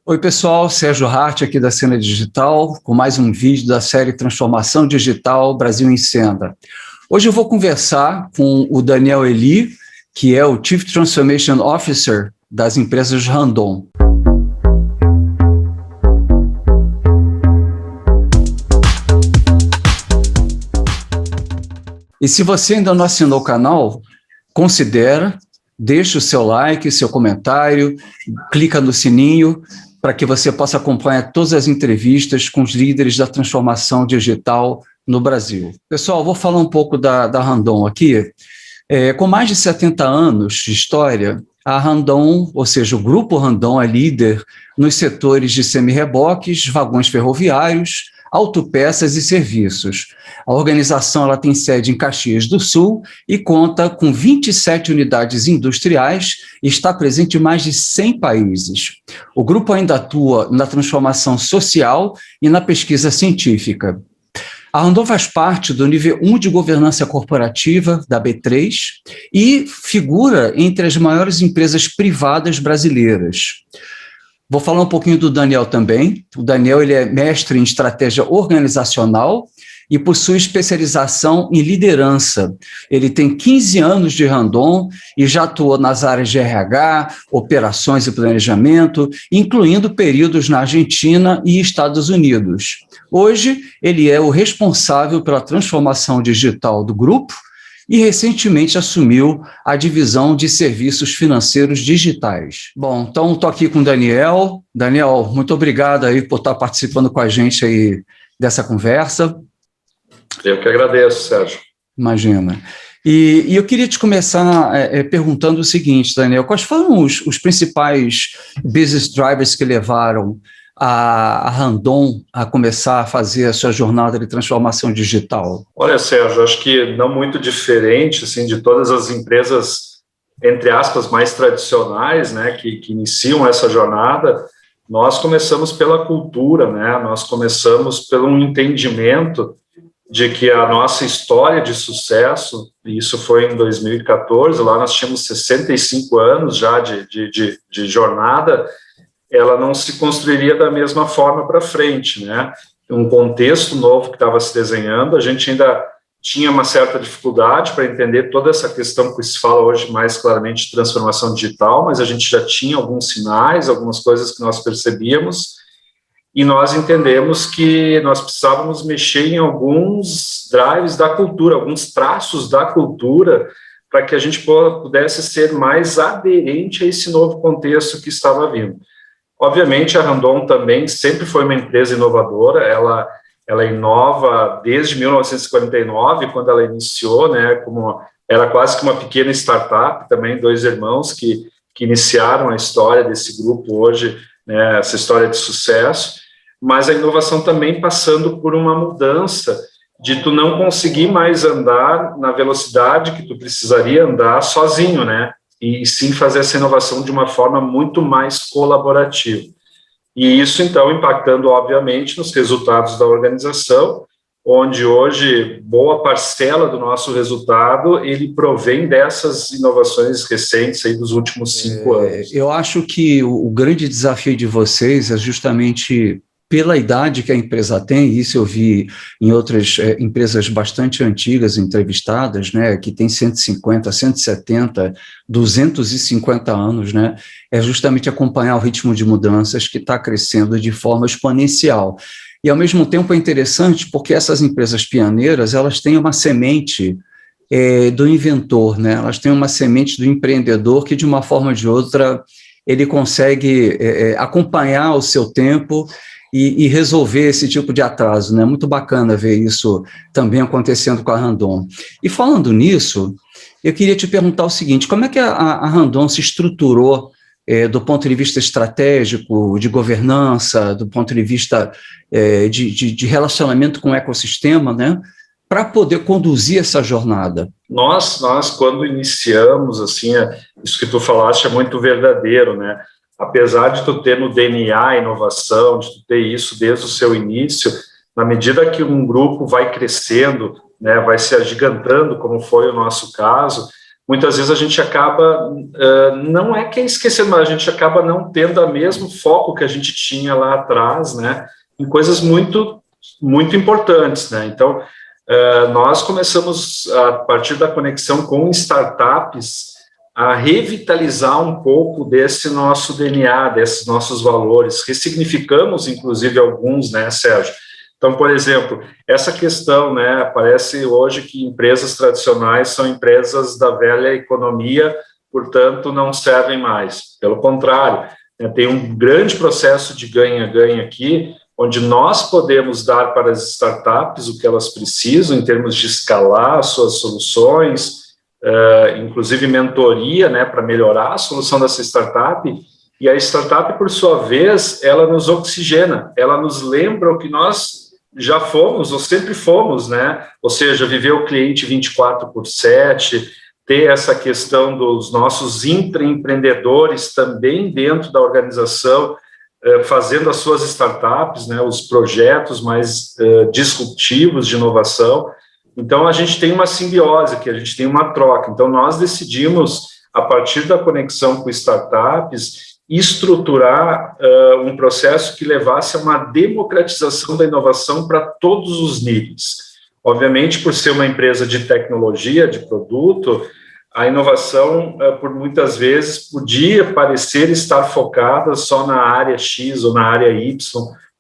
Oi pessoal, Sérgio Hart aqui da Cena Digital, com mais um vídeo da série Transformação Digital Brasil em Cena. Hoje eu vou conversar com o Daniel Eli, que é o Chief Transformation Officer das empresas Randon. E se você ainda não assinou o canal, considera, deixa o seu like, seu comentário, clica no sininho para que você possa acompanhar todas as entrevistas com os líderes da transformação digital no Brasil. Pessoal, vou falar um pouco da Randon aqui. Com mais de 70 anos de história, a Randon, ou seja, o Grupo Randon é líder nos setores de semi-reboques, vagões ferroviários, autopeças e serviços. A organização ela tem sede em Caxias do Sul e conta com 27 unidades industriais e está presente em mais de 100 países. O grupo ainda atua na transformação social e na pesquisa científica. A Randon faz parte do nível 1 de governança corporativa da B3 e figura entre as maiores empresas privadas brasileiras. Vou falar um pouquinho do Daniel também. O Daniel ele é mestre em estratégia organizacional e possui especialização em liderança. Ele tem 15 anos de Randon e já atuou nas áreas de RH, operações e planejamento, incluindo períodos na Argentina e Estados Unidos. Hoje, ele é o responsável pela transformação digital do grupo e recentemente assumiu a divisão de serviços financeiros digitais. Bom, então estou aqui com o Daniel. Daniel, muito obrigado aí por estar participando com a gente aí dessa conversa. Eu que agradeço, Sérgio. Imagina. E eu queria te começar perguntando o seguinte, Daniel, quais foram os principais business drivers que levaram a Randon a começar a fazer a sua jornada de transformação digital? Olha, Sérgio, acho que não muito diferente assim, de todas as empresas, entre aspas, mais tradicionais, né, que iniciam essa jornada. Nós começamos pela cultura, né, nós começamos pelo entendimento de que a nossa história de sucesso, e isso foi em 2014, lá nós tínhamos 65 anos já de jornada, ela não se construiria da mesma forma para frente, né? Um contexto novo que estava se desenhando, a gente ainda tinha uma certa dificuldade para entender toda essa questão que se fala hoje mais claramente de transformação digital, mas a gente já tinha alguns sinais, algumas coisas que nós percebíamos, e nós entendemos que nós precisávamos mexer em alguns drives da cultura, alguns traços da cultura, para que a gente pudesse ser mais aderente a esse novo contexto que estava vindo. Obviamente, a Randon também sempre foi uma empresa inovadora, ela inova desde 1949, quando ela iniciou, né, era quase que uma pequena startup, também dois irmãos que iniciaram a história desse grupo hoje, né, essa história de sucesso, mas a inovação também passando por uma mudança de tu não conseguir mais andar na velocidade que tu precisaria andar sozinho, né? E sim fazer essa inovação de uma forma muito mais colaborativa. E isso, então, impactando, obviamente, nos resultados da organização, onde hoje boa parcela do nosso resultado, ele provém dessas inovações recentes aí dos últimos 5 anos. Eu acho que o grande desafio de vocês é justamente pela idade que a empresa tem, isso eu vi em outras empresas bastante antigas entrevistadas, né, que tem 150, 170, 250 anos, né, é justamente acompanhar o ritmo de mudanças que está crescendo de forma exponencial. E, ao mesmo tempo, é interessante porque essas empresas pioneiras, elas têm uma semente do inventor, né, elas têm uma semente do empreendedor que, de uma forma ou de outra, ele consegue acompanhar o seu tempo e resolver esse tipo de atraso, né? Muito bacana ver isso também acontecendo com a Randon. E falando nisso, eu queria te perguntar o seguinte, como é que a Randon se estruturou do ponto de vista estratégico, de governança, do ponto de vista de relacionamento com o ecossistema, né? Para poder conduzir essa jornada? Nós quando iniciamos, assim, isso que tu falaste é muito verdadeiro, né? Apesar de tu ter no DNA a inovação, de tu ter isso desde o seu início, na medida que um grupo vai crescendo, né, vai se agigantando, como foi o nosso caso, muitas vezes a gente acaba, não é que é esquecendo, mas a gente acaba não tendo o mesmo foco que a gente tinha lá atrás, né, em coisas muito, muito importantes, né. Então, nós começamos, a partir da conexão com startups, a revitalizar um pouco desse nosso DNA, desses nossos valores. Ressignificamos, inclusive, alguns, né, Sérgio? Então, por exemplo, essa questão, né, parece hoje que empresas tradicionais são empresas da velha economia, portanto, não servem mais. Pelo contrário, né, tem um grande processo de ganha-ganha aqui, onde nós podemos dar para as startups o que elas precisam em termos de escalar suas soluções, inclusive mentoria, né, para melhorar a solução dessa startup, e a startup, por sua vez, ela nos oxigena, ela nos lembra o que nós já fomos, ou sempre fomos, né, ou seja, viver o cliente 24/7, ter essa questão dos nossos intraempreendedores também dentro da organização, fazendo as suas startups, né, os projetos mais disruptivos de inovação. Então, a gente tem uma simbiose aqui, a gente tem uma troca. Então, nós decidimos, a partir da conexão com startups, estruturar um processo que levasse a uma democratização da inovação para todos os níveis. Obviamente, por ser uma empresa de tecnologia, de produto, a inovação, por muitas vezes, podia parecer estar focada só na área X ou na área Y,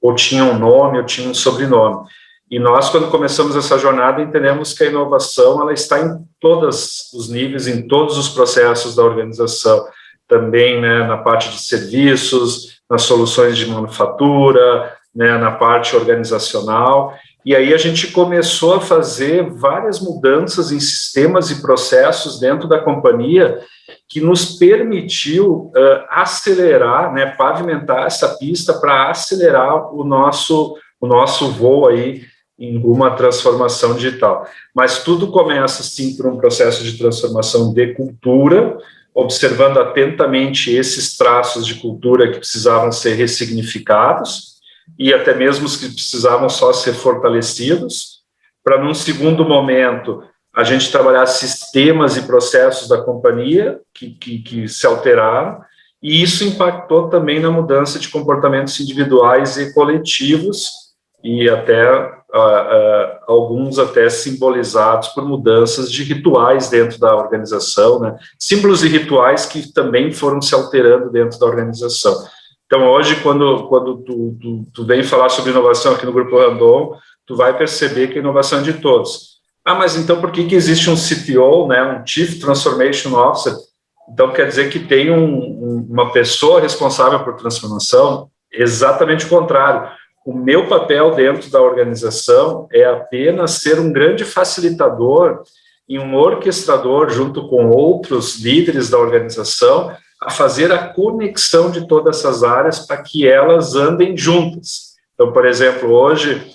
ou tinha um nome, ou tinha um sobrenome. E nós, quando começamos essa jornada, entendemos que a inovação ela está em todos os níveis, em todos os processos da organização, também, né, na parte de serviços, nas soluções de manufatura, né, na parte organizacional. E aí a gente começou a fazer várias mudanças em sistemas e processos dentro da companhia que nos permitiu acelerar, né, pavimentar essa pista para acelerar o nosso voo aí em uma transformação digital. Mas tudo começa, sim, por um processo de transformação de cultura, observando atentamente esses traços de cultura que precisavam ser ressignificados e até mesmo os que precisavam só ser fortalecidos, para, num segundo momento, a gente trabalhar sistemas e processos da companhia que se alteraram, e isso impactou também na mudança de comportamentos individuais e coletivos, e até alguns até simbolizados por mudanças de rituais dentro da organização, né? Símbolos e rituais que também foram se alterando dentro da organização. Então, hoje, quando tu vem falar sobre inovação aqui no Grupo Randon, tu vai perceber que a inovação é de todos. Ah, mas então por que existe um CTO, né, um Chief Transformation Officer? Então, quer dizer que tem uma pessoa responsável por transformação? Exatamente o contrário. O meu papel dentro da organização é apenas ser um grande facilitador e um orquestrador junto com outros líderes da organização a fazer a conexão de todas essas áreas para que elas andem juntas. Então, por exemplo, hoje,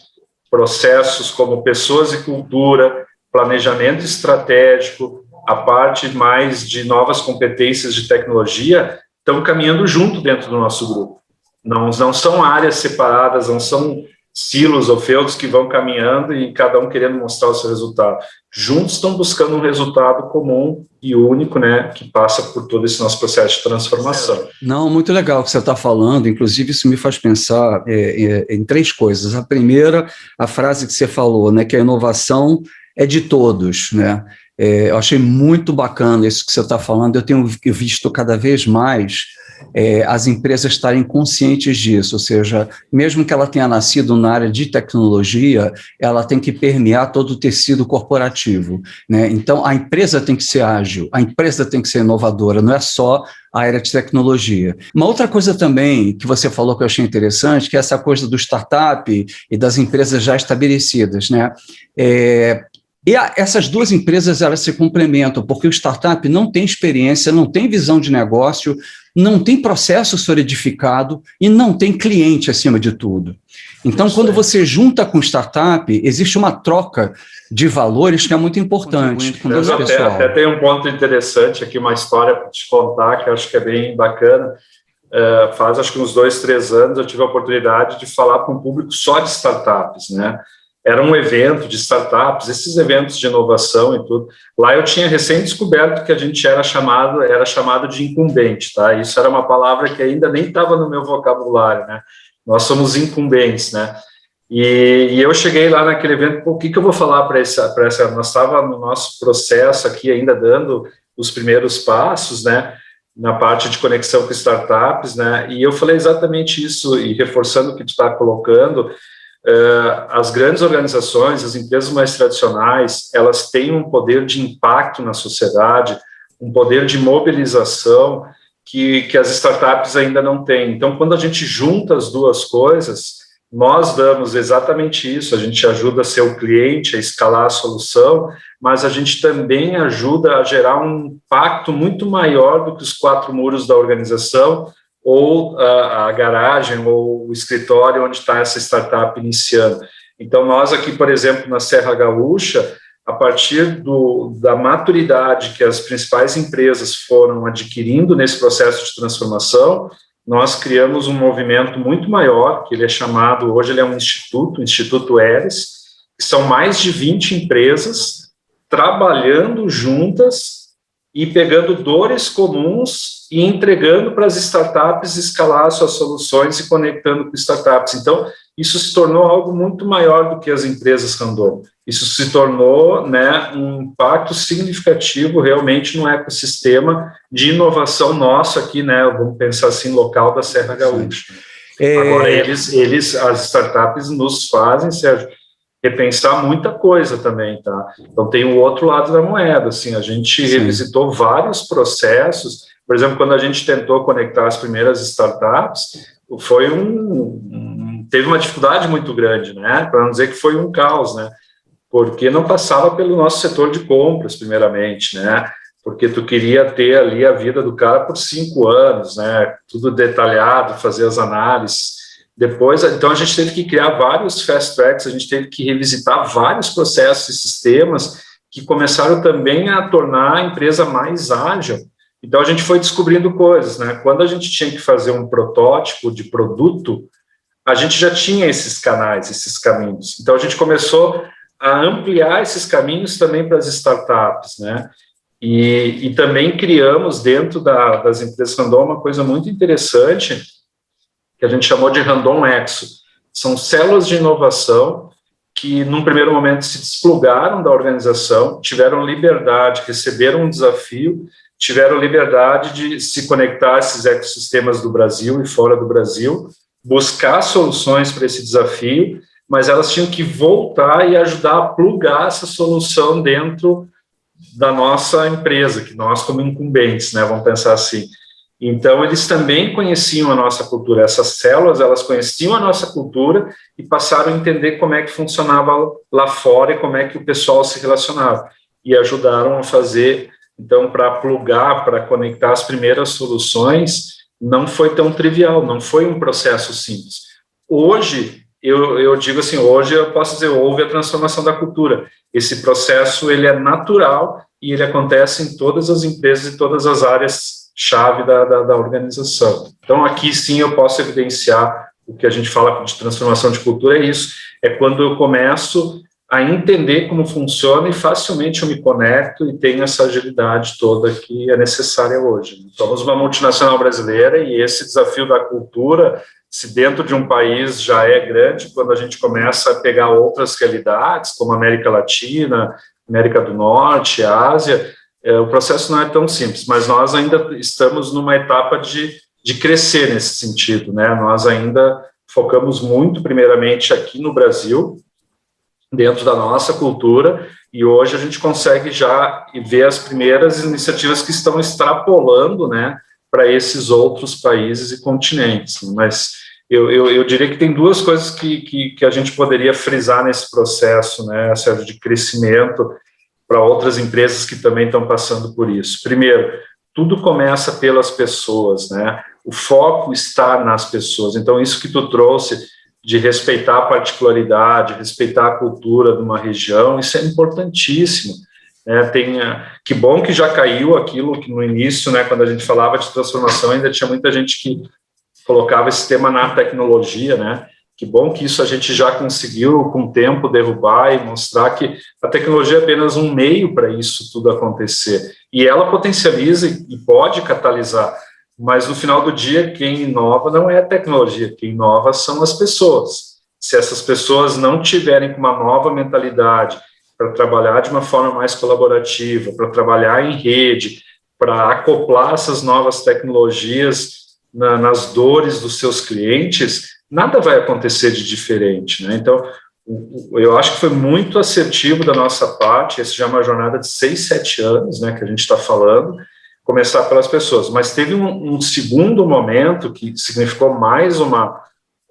processos como pessoas e cultura, planejamento estratégico, a parte mais de novas competências de tecnologia, estão caminhando junto dentro do nosso grupo. Não são áreas separadas, não são silos ou feudos que vão caminhando e cada um querendo mostrar o seu resultado. Juntos estão buscando um resultado comum e único, né, que passa por todo esse nosso processo de transformação. Não, muito legal o que você está falando, inclusive isso me faz pensar em três coisas. A primeira, a frase que você falou, né, que a inovação é de todos, né? Eu achei muito bacana isso que você está falando, eu tenho visto cada vez mais as empresas estarem conscientes disso, ou seja, mesmo que ela tenha nascido na área de tecnologia, ela tem que permear todo o tecido corporativo, né? Então, a empresa tem que ser ágil, a empresa tem que ser inovadora, não é só a área de tecnologia. Uma outra coisa também que você falou que eu achei interessante, que é essa coisa do startup e das empresas já estabelecidas, né? Essas duas empresas, elas se complementam, porque o startup não tem experiência, não tem visão de negócio, não tem processo solidificado e não tem cliente acima de tudo. Então, quando você junta com startup, existe uma troca de valores que é muito importante. Até tem um ponto interessante aqui, uma história para te contar, que eu acho que é bem bacana. Faz, acho que uns 2, 3 anos, eu tive a oportunidade de falar para um público só de startups, né? era um evento de startups, esses eventos de inovação e tudo. Lá eu tinha recém descoberto que a gente era chamado de incumbente, tá? Isso era uma palavra que ainda nem estava no meu vocabulário, né? Nós somos incumbentes, né? E eu cheguei lá naquele evento, o que eu vou falar para essa? Nós estávamos no nosso processo aqui ainda dando os primeiros passos, né? Na parte de conexão com startups, né? E eu falei exatamente isso, e reforçando o que tu está colocando, as grandes organizações, as empresas mais tradicionais, elas têm um poder de impacto na sociedade, um poder de mobilização que as startups ainda não têm. Então, quando a gente junta as duas coisas, nós damos exatamente isso, a gente ajuda a ser o cliente, a escalar a solução, mas a gente também ajuda a gerar um impacto muito maior do que os 4 muros da organização, ou a garagem, ou o escritório onde está essa startup iniciando. Então, nós aqui, por exemplo, na Serra Gaúcha, a partir da maturidade que as principais empresas foram adquirindo nesse processo de transformação, nós criamos um movimento muito maior, que ele é chamado, hoje ele é um instituto, o Instituto Eres, que são mais de 20 empresas trabalhando juntas e pegando dores comuns e entregando para as startups escalar suas soluções e conectando com startups. Então, isso se tornou algo muito maior do que as empresas random. Isso se tornou, né, um impacto significativo realmente no ecossistema de inovação nosso aqui, né, vamos pensar assim, local da Serra Gaúcha. Agora, as startups nos fazem, Sérgio, repensar muita coisa também, tá? Então, tem o outro lado da moeda, assim, a gente revisitou vários processos, por exemplo, quando a gente tentou conectar as primeiras startups, foi teve uma dificuldade muito grande, né? Para não dizer que foi um caos, né? Porque não passava pelo nosso setor de compras, primeiramente, né? Porque tu queria ter ali a vida do cara por 5 anos, né? Tudo detalhado, fazer as análises. Depois, então, a gente teve que criar vários fast tracks, a gente teve que revisitar vários processos e sistemas que começaram também a tornar a empresa mais ágil. Então, a gente foi descobrindo coisas, né? Quando a gente tinha que fazer um protótipo de produto, a gente já tinha esses canais, esses caminhos. Então, a gente começou a ampliar esses caminhos também para as startups, né? E também criamos dentro das empresas Randon uma coisa muito interessante, que a gente chamou de Randon Exo. São células de inovação que, num primeiro momento, se desplugaram da organização, tiveram liberdade, receberam um desafio, tiveram liberdade de se conectar a esses ecossistemas do Brasil e fora do Brasil, buscar soluções para esse desafio, mas elas tinham que voltar e ajudar a plugar essa solução dentro da nossa empresa, que nós como incumbentes, né, vamos pensar assim. Então, eles também conheciam a nossa cultura, essas células, elas conheciam a nossa cultura e passaram a entender como é que funcionava lá fora e como é que o pessoal se relacionava, e ajudaram a fazer, então, para plugar, para conectar as primeiras soluções, não foi tão trivial, não foi um processo simples. Hoje, eu digo assim, hoje eu posso dizer, houve a transformação da cultura. Esse processo, ele é natural e ele acontece em todas as empresas e todas as áreas-chave da organização. Então, aqui sim eu posso evidenciar o que a gente fala de transformação de cultura, é isso, é quando eu começo a entender como funciona e facilmente eu me conecto e tenho essa agilidade toda que é necessária hoje. Somos uma multinacional brasileira e esse desafio da cultura, se dentro de um país já é grande, quando a gente começa a pegar outras realidades, como a América Latina, América do Norte, Ásia, o processo não é tão simples, mas nós ainda estamos numa etapa de crescer nesse sentido, né? Nós ainda focamos muito, primeiramente, aqui no Brasil, dentro da nossa cultura, e hoje a gente consegue já ver as primeiras iniciativas que estão extrapolando, né, para esses outros países e continentes. Mas eu diria que tem duas coisas que a gente poderia frisar nesse processo, né, Sérgio, de crescimento para outras empresas que também estão passando por isso. Primeiro, tudo começa pelas pessoas, né? O foco está nas pessoas. Então, isso que tu trouxe de respeitar a particularidade, respeitar a cultura de uma região, isso é importantíssimo. Que bom que já caiu aquilo que no início, né, quando a gente falava de transformação, ainda tinha muita gente que colocava esse tema na tecnologia, né? Que bom que isso a gente já conseguiu, com o tempo, derrubar e mostrar que a tecnologia é apenas um meio para isso tudo acontecer. E ela potencializa e pode catalisar, mas no final do dia, quem inova não é a tecnologia, quem inova são as pessoas. Se essas pessoas não tiverem uma nova mentalidade para trabalhar de uma forma mais colaborativa, para trabalhar em rede, para acoplar essas novas tecnologias nas dores dos seus clientes, nada vai acontecer de diferente, né? Então, eu acho que foi muito assertivo da nossa parte, essa já é uma jornada de 6, 7 anos, né, que a gente está falando, começar pelas pessoas, mas teve um segundo momento que significou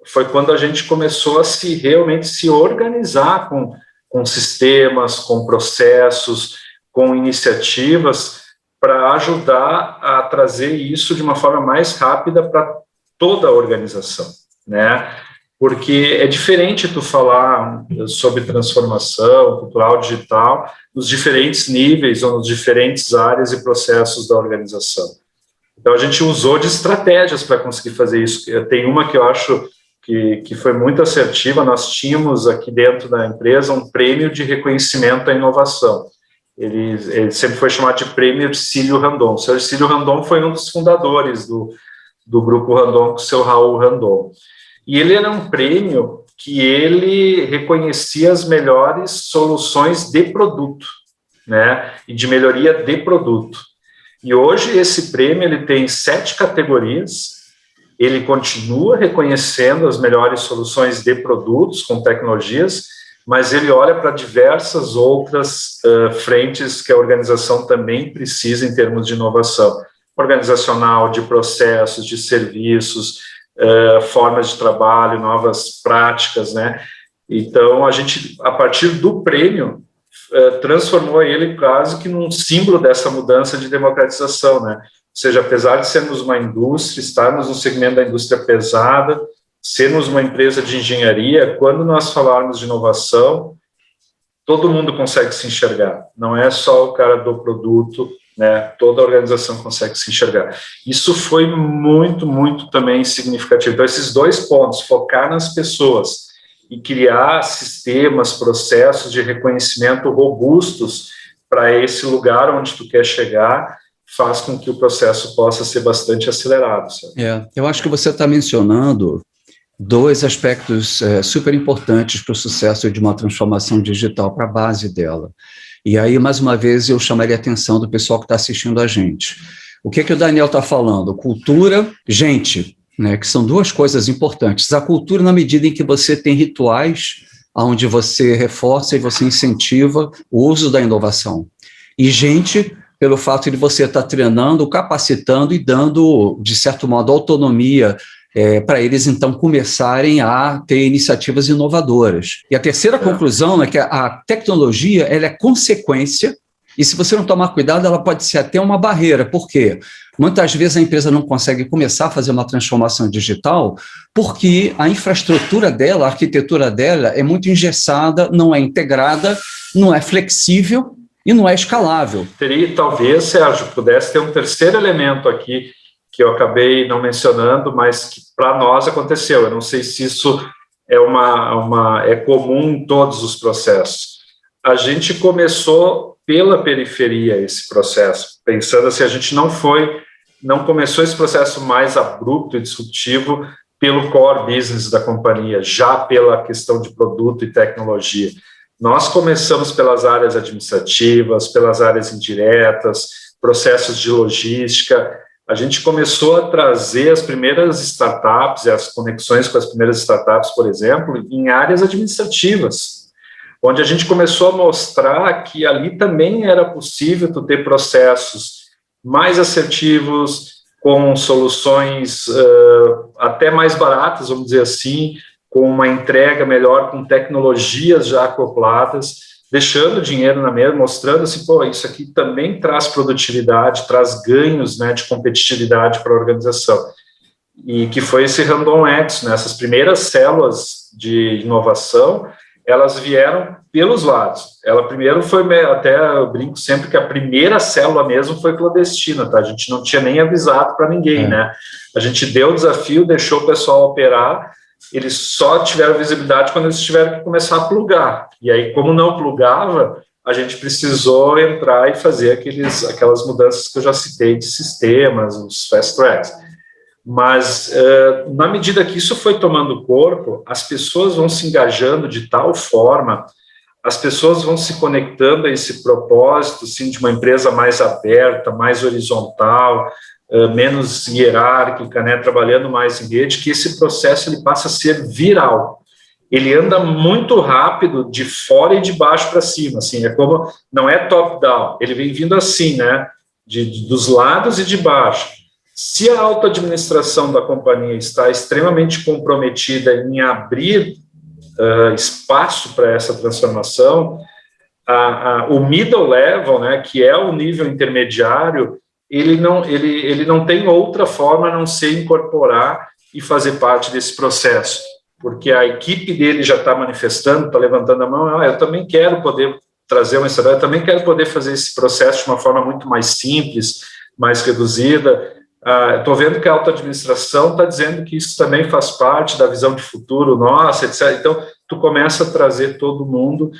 foi quando a gente começou a realmente se organizar com sistemas, com processos, com iniciativas, para ajudar a trazer isso de uma forma mais rápida para toda a organização, né? Porque é diferente tu falar sobre transformação cultural digital nos diferentes níveis ou nas diferentes áreas e processos da organização. Então, a gente usou de estratégias para conseguir fazer isso. Tem uma que eu acho que foi muito assertiva. Nós tínhamos aqui dentro da empresa um prêmio de reconhecimento à inovação. Ele sempre foi chamado de Prêmio Hercílio Randon. O seu Hercílio Randon foi um dos fundadores do Grupo Randon, com o seu Raul Randon. E ele era um prêmio que ele reconhecia as melhores soluções de produto, né, e de melhoria de produto. E hoje esse prêmio ele tem 7 categorias, ele continua reconhecendo as melhores soluções de produtos com tecnologias, mas ele olha para diversas outras frentes que a organização também precisa em termos de inovação organizacional, de processos, de serviços, formas de trabalho, novas práticas, né? Então, a gente, a partir do prêmio, transformou ele quase que num símbolo dessa mudança de democratização, né? Ou seja, apesar de sermos uma indústria, estarmos no segmento da indústria pesada, sermos uma empresa de engenharia, quando nós falarmos de inovação, todo mundo consegue se enxergar, não é só o cara do produto, né? Toda a organização consegue se enxergar. Isso foi muito, muito também significativo. Então, esses 2 pontos, focar nas pessoas e criar sistemas, processos de reconhecimento robustos para esse lugar onde tu quer chegar, faz com que o processo possa ser bastante acelerado. Eu acho que você está mencionando 2 aspectos super importantes para o sucesso de uma transformação digital, para a base dela. E aí, mais uma vez, eu chamaria a atenção do pessoal que está assistindo a gente. O que o Daniel está falando? Cultura, gente, né, que são 2 coisas importantes. A cultura, na medida em que você tem rituais onde você reforça e você incentiva o uso da inovação. E gente, pelo fato de você estar treinando, capacitando e dando, de certo modo, autonomia para eles, então, começarem a ter iniciativas inovadoras. E a terceira conclusão é que a tecnologia ela é consequência, e se você não tomar cuidado, ela pode ser até uma barreira. Por quê? Muitas vezes a empresa não consegue começar a fazer uma transformação digital porque a infraestrutura dela, a arquitetura dela é muito engessada, não é integrada, não é flexível e não é escalável. Talvez, Sérgio, pudesse ter um terceiro elemento aqui, que eu acabei não mencionando, mas que para nós aconteceu. Eu não sei se isso é comum em todos os processos. A gente começou pela periferia esse processo, pensando assim, a gente não começou esse processo mais abrupto e disruptivo pelo core business da companhia, já pela questão de produto e tecnologia. Nós começamos pelas áreas administrativas, pelas áreas indiretas, processos de logística. A gente começou a trazer as primeiras startups e as conexões com as primeiras startups, por exemplo, em áreas administrativas, onde a gente começou a mostrar que ali também era possível tu ter processos mais assertivos, com soluções até mais baratas, vamos dizer assim, com uma entrega melhor, com tecnologias já acopladas, deixando dinheiro na mesa, mostrando assim, isso aqui também traz produtividade, traz ganhos, né, de competitividade para a organização. E que foi esse Randon X, né, essas primeiras células de inovação, elas vieram pelos lados. Ela primeiro foi, até eu brinco sempre que a primeira célula mesmo foi clandestina, tá? A gente não tinha nem avisado para ninguém, né? A gente deu o desafio, deixou o pessoal operar, eles só tiveram visibilidade quando eles tiveram que começar a plugar. E aí, como não plugava, a gente precisou entrar e fazer aquelas mudanças que eu já citei de sistemas, os fast tracks. Mas, na medida que isso foi tomando corpo, as pessoas vão se engajando de tal forma, as pessoas vão se conectando a esse propósito, assim, de uma empresa mais aberta, mais horizontal, menos hierárquica, né, trabalhando mais em rede, que esse processo ele passa a ser viral. Ele anda muito rápido de fora e de baixo para cima, assim, não é top-down, ele vem vindo assim, né, dos lados e de baixo. Se a auto-administração da companhia está extremamente comprometida em abrir espaço para essa transformação, o middle level, né, que é o nível intermediário, ele não tem outra forma a não ser incorporar e fazer parte desse processo, porque a equipe dele já está manifestando, está levantando a mão, eu também quero poder trazer uma estratégia, eu também quero poder fazer esse processo de uma forma muito mais simples, mais reduzida. Estou vendo que a auto-administração está dizendo que isso também faz parte da visão de futuro nossa, etc. Então, tu começa a trazer todo mundo,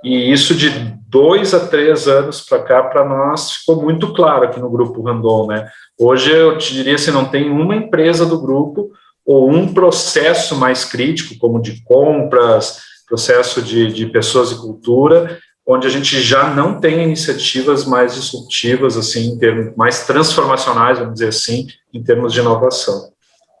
e isso de 2 a 3 anos para cá, para nós, ficou muito claro aqui no Grupo Randon, né? Hoje, eu te diria assim, não tem uma empresa do grupo ou um processo mais crítico, como de compras, processo de pessoas e cultura, onde a gente já não tem iniciativas mais disruptivas, assim, em termos mais transformacionais, vamos dizer assim, em termos de inovação.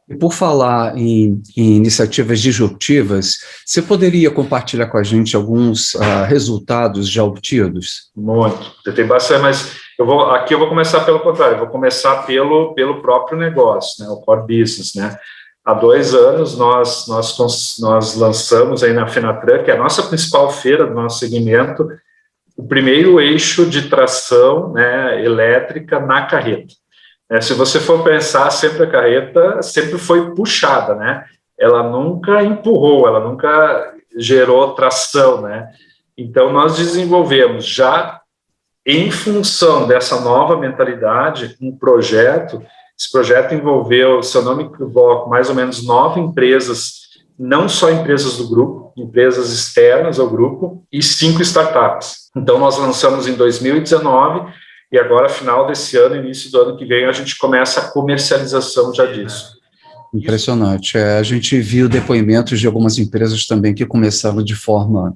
E por falar em iniciativas disruptivas, você poderia compartilhar com a gente alguns resultados já obtidos? Muito, tem bastante, mas eu vou começar pelo contrário, eu vou começar pelo próprio negócio, né, o core business, né. Há 2 anos, nós lançamos aí na Fenatran, que é a nossa principal feira do nosso segmento, o primeiro eixo de tração, né, elétrica na carreta. Se você for pensar, sempre a carreta sempre foi puxada, né? Ela nunca empurrou, ela nunca gerou tração, né? Então, nós desenvolvemos já, em função dessa nova mentalidade, um projeto. Esse projeto envolveu, se eu não me equivoco, mais ou menos 9 empresas, não só empresas do grupo, empresas externas ao grupo, e 5 startups. Então, nós lançamos em 2019, e agora, final desse ano, início do ano que vem, a gente começa a comercialização já disso. Impressionante. A gente viu depoimentos de algumas empresas também que começaram de forma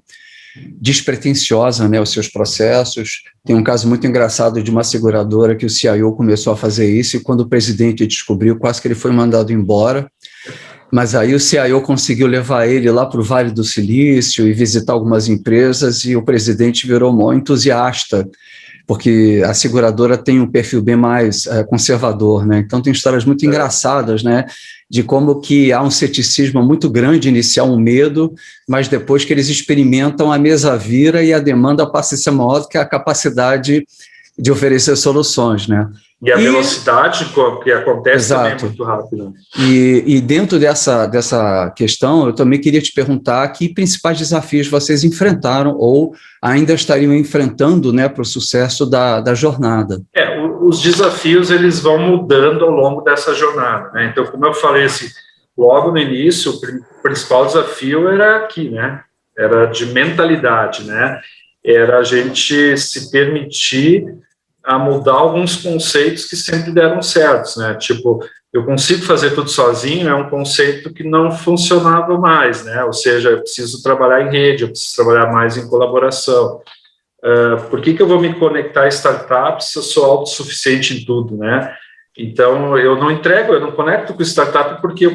despretensiosa, né, os seus processos. Tem um caso muito engraçado de uma seguradora que o CIO começou a fazer isso, e quando o presidente descobriu, quase que ele foi mandado embora, mas aí o CIO conseguiu levar ele lá para o Vale do Silício e visitar algumas empresas, e o presidente virou mó entusiasta, porque a seguradora tem um perfil bem mais conservador, né? Então tem histórias muito engraçadas, né, de como que há um ceticismo muito grande inicial, um medo, mas depois que eles experimentam, a mesa vira e a demanda passa a ser maior do que a capacidade de oferecer soluções, né? E a velocidade que acontece também é muito rápida. E dentro dessa questão, eu também queria te perguntar que principais desafios vocês enfrentaram ou ainda estariam enfrentando, né, para o sucesso da jornada. Os desafios eles vão mudando ao longo dessa jornada, né? Então, como eu falei, assim, logo no início, o principal desafio era aqui, né? Era de mentalidade, né? Era a gente se permitir a mudar alguns conceitos que sempre deram certos, né? Tipo, eu consigo fazer tudo sozinho é um conceito que não funcionava mais, né? Ou seja, eu preciso trabalhar em rede, eu preciso trabalhar mais em colaboração. Por que eu vou me conectar a startups se eu sou autossuficiente em tudo, né? Então, eu não conecto com startup porque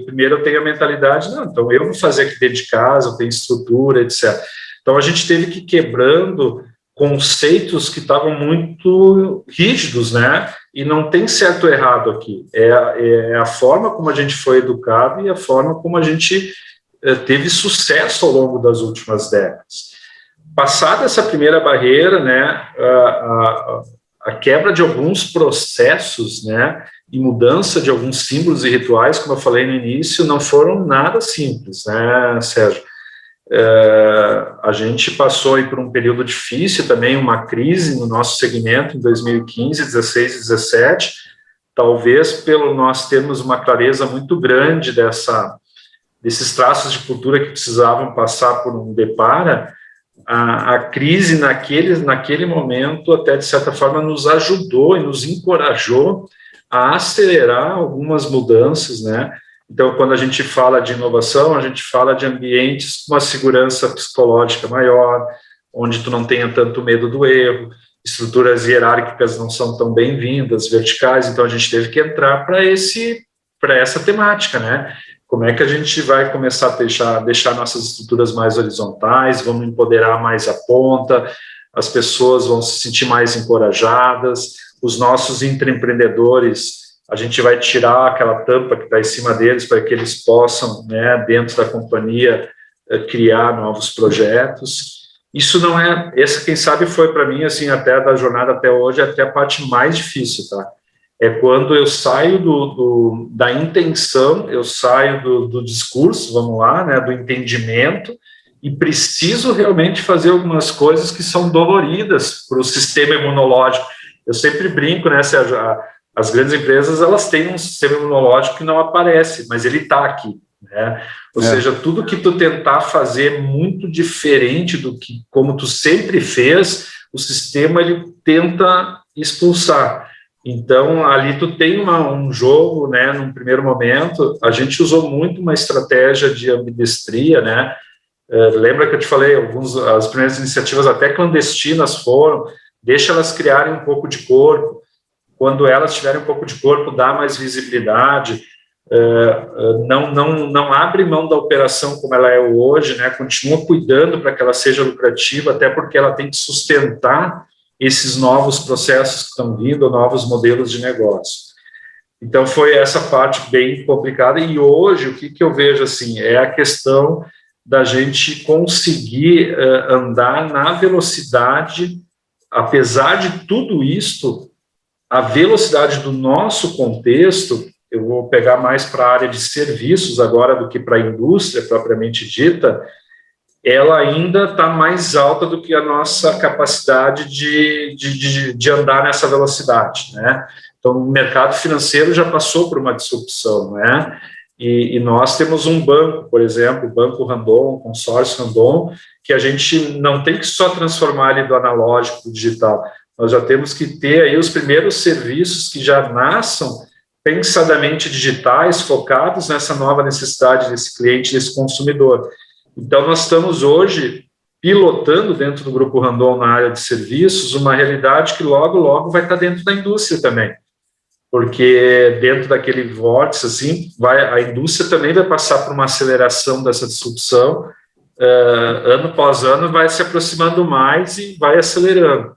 primeiro eu tenho a mentalidade, não, então eu vou fazer aqui dentro de casa, eu tenho estrutura, etc. Então, a gente teve que ir quebrando conceitos que estavam muito rígidos, né? E não tem certo ou errado aqui. É a forma como a gente foi educado e a forma como a gente teve sucesso ao longo das últimas décadas. Passada essa primeira barreira, né, a quebra de alguns processos, né, e mudança de alguns símbolos e rituais, como eu falei no início, não foram nada simples, né, Sérgio? A gente passou aí por um período difícil também, uma crise no nosso segmento em 2015, 16 e 17, talvez pelo nós termos uma clareza muito grande desses traços de cultura que precisavam passar por um Depara, a crise naquele momento, até de certa forma, nos ajudou e nos encorajou a acelerar algumas mudanças, né? Então, quando a gente fala de inovação, a gente fala de ambientes com uma segurança psicológica maior, onde tu não tenha tanto medo do erro, estruturas hierárquicas não são tão bem-vindas, verticais, então a gente teve que entrar para essa temática, né? Como é que a gente vai começar a deixar nossas estruturas mais horizontais, vamos empoderar mais a ponta, as pessoas vão se sentir mais encorajadas, os nossos intraempreendedores, a gente vai tirar aquela tampa que está em cima deles para que eles possam, né, dentro da companhia, criar novos projetos. Isso não é, essa quem sabe foi para mim, assim, até da jornada até hoje, até a parte mais difícil, tá? É quando eu saio da intenção, eu saio do discurso, vamos lá, né, do entendimento, e preciso realmente fazer algumas coisas que são doloridas para o sistema imunológico. Eu sempre brinco, né, Sérgio, as grandes empresas, elas têm um sistema imunológico que não aparece, mas ele está aqui, né? Ou seja, tudo que tu tentar fazer muito diferente do que como tu sempre fez, o sistema ele tenta expulsar. Então, ali tu tem um jogo, né, num primeiro momento, a gente usou muito uma estratégia de ambidestria, né, lembra que eu te falei, as primeiras iniciativas até clandestinas foram, deixa elas criarem um pouco de corpo, quando elas tiverem um pouco de corpo, dá mais visibilidade, não abre mão da operação como ela é hoje, né, continua cuidando para que ela seja lucrativa, até porque ela tem que sustentar esses novos processos que estão vindo, novos modelos de negócio. Então, foi essa parte bem complicada, e hoje, o que eu vejo, assim, é a questão da gente conseguir andar na velocidade, apesar de tudo isto, a velocidade do nosso contexto, eu vou pegar mais para a área de serviços agora do que para a indústria propriamente dita, ela ainda está mais alta do que a nossa capacidade de andar nessa velocidade, né? Então, o mercado financeiro já passou por uma disrupção, né? E nós temos um banco, por exemplo, o Banco Randon, o consórcio Randon, que a gente não tem que só transformar ele do analógico para o digital, nós já temos que ter aí os primeiros serviços que já nasçam pensadamente digitais, focados nessa nova necessidade desse cliente, desse consumidor. Então, nós estamos hoje pilotando dentro do Grupo Randon na área de serviços uma realidade que logo, logo vai estar dentro da indústria também, porque dentro daquele vórtice, assim, a indústria também vai passar por uma aceleração dessa disrupção, ano após ano vai se aproximando mais e vai acelerando.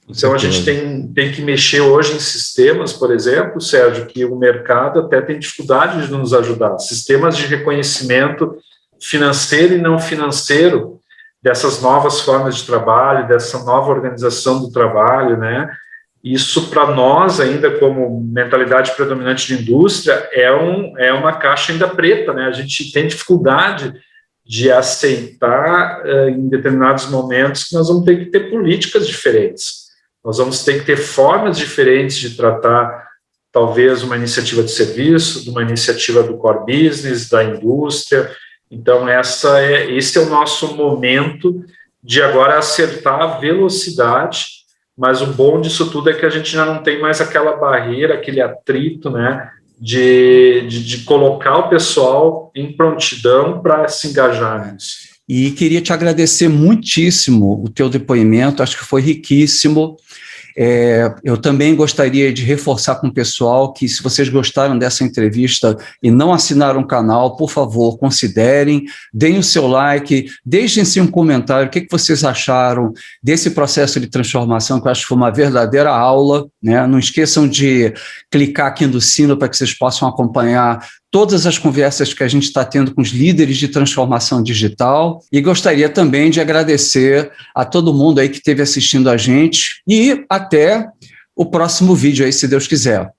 Então, a gente tem que mexer hoje em sistemas, por exemplo, Sérgio, que o mercado até tem dificuldade de nos ajudar, sistemas de reconhecimento financeiro e não financeiro dessas novas formas de trabalho, dessa nova organização do trabalho, né? Isso, para nós, ainda como mentalidade predominante de indústria, é uma caixa ainda preta, né? A gente tem dificuldade de aceitar, em determinados momentos, que nós vamos ter que ter políticas diferentes. Nós vamos ter que ter formas diferentes de tratar, talvez, uma iniciativa de serviço, de uma iniciativa do core business, da indústria. Então, esse é o nosso momento de agora acertar a velocidade, mas o bom disso tudo é que a gente já não tem mais aquela barreira, aquele atrito, né, de colocar o pessoal em prontidão para se engajar nisso. E queria te agradecer muitíssimo o teu depoimento, acho que foi riquíssimo. Eu também gostaria de reforçar com o pessoal que, se vocês gostaram dessa entrevista e não assinaram o canal, por favor, considerem, deem o seu like, deixem-se um comentário, o que vocês acharam desse processo de transformação, que eu acho que foi uma verdadeira aula, né? Não esqueçam de clicar aqui no sino para que vocês possam acompanhar todas as conversas que a gente está tendo com os líderes de transformação digital, e gostaria também de agradecer a todo mundo aí que esteve assistindo a gente, e até o próximo vídeo aí, se Deus quiser.